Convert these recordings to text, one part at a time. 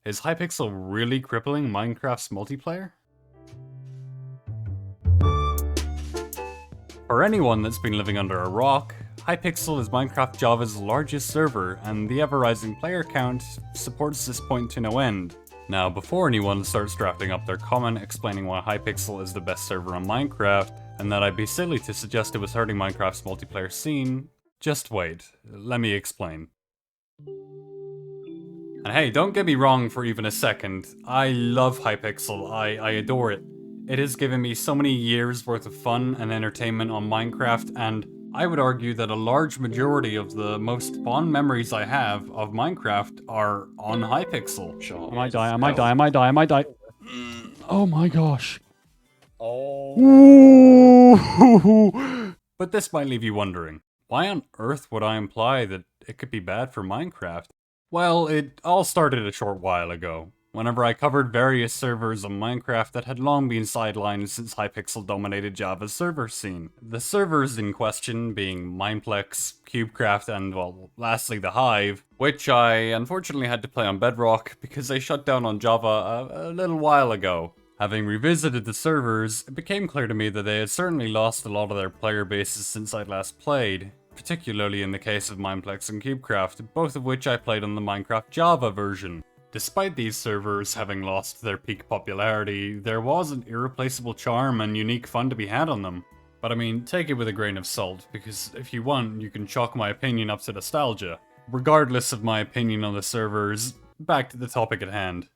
Is Hypixel really crippling Minecraft's multiplayer? For anyone that's been living under a rock, Hypixel is Minecraft Java's largest server, and the ever-rising player count supports this point to no end. Now, before anyone starts drafting up their comment explaining why Hypixel is the best server on Minecraft, and that I'd be silly to suggest it was hurting Minecraft's multiplayer scene, just wait, let me explain. And hey, don't get me wrong for even a second, I love Hypixel, I adore it. It has given me so many years worth of fun and entertainment on Minecraft, and I would argue that a large majority of the most fond memories I have of Minecraft are on Hypixel. Sure. I might die, I might die, I might die, I might die. Oh my gosh. Oh. Ooh. But this might leave you wondering, why on earth would I imply that it could be bad for Minecraft? Well, it all started a short while ago, whenever I covered various servers on Minecraft that had long been sidelined since Hypixel dominated Java's server scene. The servers in question being Mineplex, CubeCraft, and, well, lastly the Hive, which I unfortunately had to play on Bedrock because they shut down on Java a little while ago. Having revisited the servers, it became clear to me that they had certainly lost a lot of their player bases since I'd last played, particularly in the case of Mineplex and CubeCraft, both of which I played on the Minecraft Java version. Despite these servers having lost their peak popularity, there was an irreplaceable charm and unique fun to be had on them. But I mean, take it with a grain of salt, because if you want, you can chalk my opinion up to nostalgia. Regardless of my opinion on the servers, back to the topic at hand.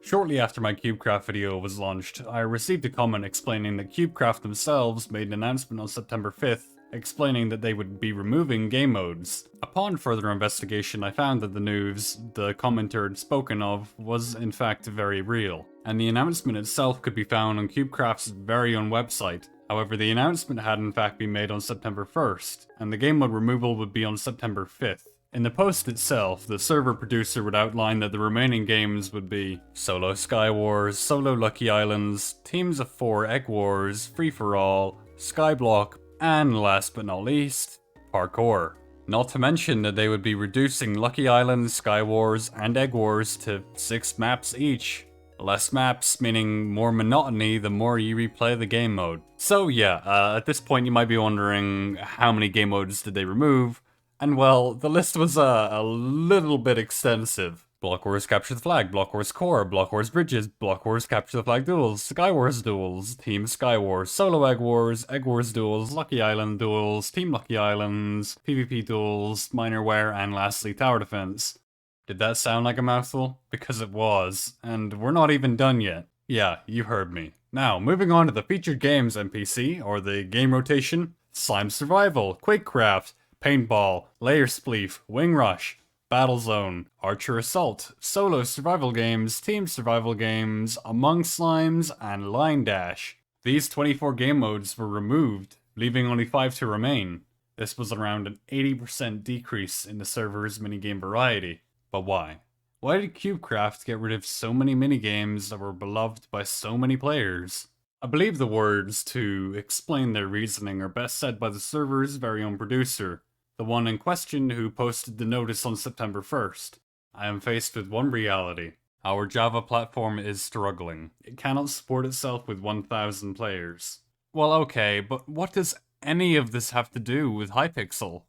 Shortly after my CubeCraft video was launched, I received a comment explaining that CubeCraft themselves made an announcement on September 5th, explaining that they would be removing game modes. Upon further investigation, I found that the news the commenter had spoken of was in fact very real, and the announcement itself could be found on CubeCraft's very own website. However, the announcement had in fact been made on September 1st, and the game mode removal would be on September 5th. In the post itself, the server producer would outline that the remaining games would be Solo Sky Wars, Solo Lucky Islands, Teams of 4 Egg Wars, Free For All, Skyblock, and last but not least, Parkour. Not to mention that they would be reducing Lucky Islands, Sky Wars, and Egg Wars to 6 maps each. Less maps, meaning more monotony the more you replay the game mode. So yeah, at this point you might be wondering how many game modes did they remove? And well, the list was a little bit extensive. Block Wars Capture the Flag, Block Wars Core, Block Wars Bridges, Block Wars Capture the Flag Duels, Sky Wars Duels, Team Sky Wars, Solo Egg Wars Duels, Lucky Island Duels, Team Lucky Islands, PvP Duels, Minerware, and lastly Tower Defense. Did that sound like a mouthful? Because it was, and we're not even done yet. Yeah, you heard me. Now, moving on to the featured games NPC, or the game rotation, Slime Survival, QuakeCraft, Paintball, Layer Spleef, Wing Rush, Battlezone, Archer Assault, Solo Survival Games, Team Survival Games, Among Slimes, and Line Dash. These 24 game modes were removed, leaving only 5 to remain. This was around an 80% decrease in the server's minigame variety. But why? Why did CubeCraft get rid of so many minigames that were beloved by so many players? I believe the words to explain their reasoning are best said by the server's very own producer, the one in question who posted the notice on September 1st. I am faced with one reality. Our Java platform is struggling. It cannot support itself with 1,000 players. Well, okay, but what does any of this have to do with Hypixel?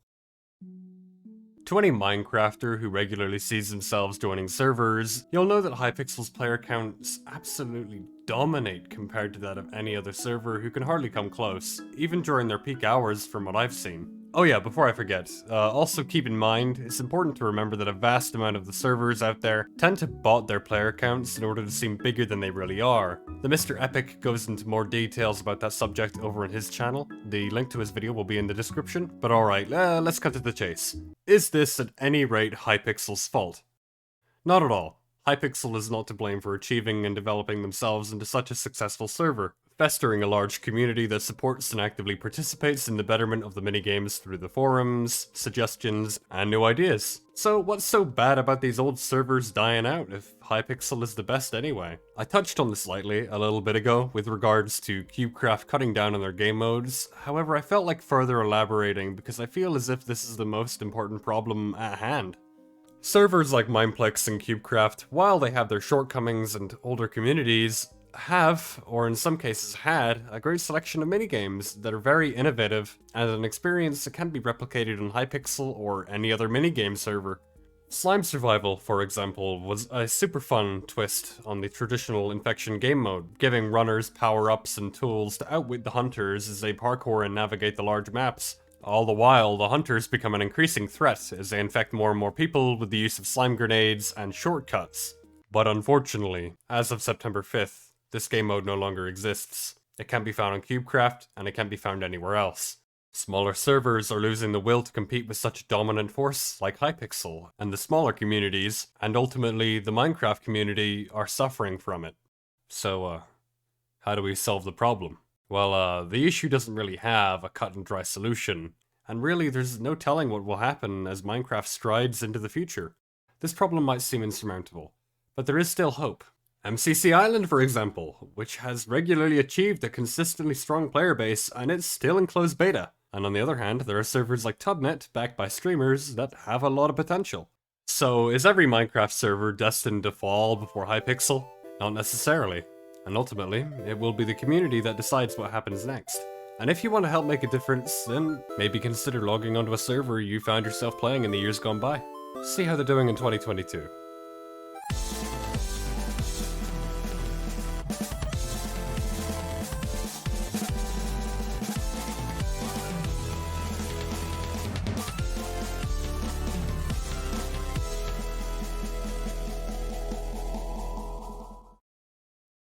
To any Minecrafter who regularly sees themselves joining servers, you'll know that Hypixel's player counts absolutely dominate compared to that of any other server who can hardly come close, even during their peak hours from what I've seen. Oh yeah, before I forget, also keep in mind, it's important to remember that a vast amount of the servers out there tend to bot their player counts in order to seem bigger than they really are. TheMisterEpic goes into more details about that subject over on his channel. The link to his video will be in the description, but alright, let's cut to the chase. Is this at any rate Hypixel's fault? Not at all. Hypixel is not to blame for achieving and developing themselves into such a successful server, festering a large community that supports and actively participates in the betterment of the minigames through the forums, suggestions, and new ideas. So what's so bad about these old servers dying out if Hypixel is the best anyway? I touched on this lightly a little bit ago with regards to CubeCraft cutting down on their game modes, however I felt like further elaborating because I feel as if this is the most important problem at hand. Servers like Mineplex and CubeCraft, while they have their shortcomings and older communities, have, or in some cases had, a great selection of minigames that are very innovative and an experience that can be replicated on Hypixel or any other minigame server. Slime Survival, for example, was a super fun twist on the traditional Infection game mode, giving runners power-ups and tools to outwit the hunters as they parkour and navigate the large maps. All the while, the hunters become an increasing threat as they infect more and more people with the use of slime grenades and shortcuts. But unfortunately, as of September 5th, this game mode no longer exists. It can't be found on CubeCraft, and it can't be found anywhere else. Smaller servers are losing the will to compete with such a dominant force like Hypixel, and the smaller communities, and ultimately the Minecraft community, are suffering from it. So, how do we solve the problem? Well, the issue doesn't really have a cut and dry solution, and really there's no telling what will happen as Minecraft strides into the future. This problem might seem insurmountable, but there is still hope. MCC Island, for example, which has regularly achieved a consistently strong player base, and it's still in closed beta. And on the other hand, there are servers like Tubnet, backed by streamers, that have a lot of potential. So, is every Minecraft server destined to fall before Hypixel? Not necessarily. And ultimately, it will be the community that decides what happens next. And if you want to help make a difference, then maybe consider logging onto a server you found yourself playing in the years gone by. See how they're doing in 2022.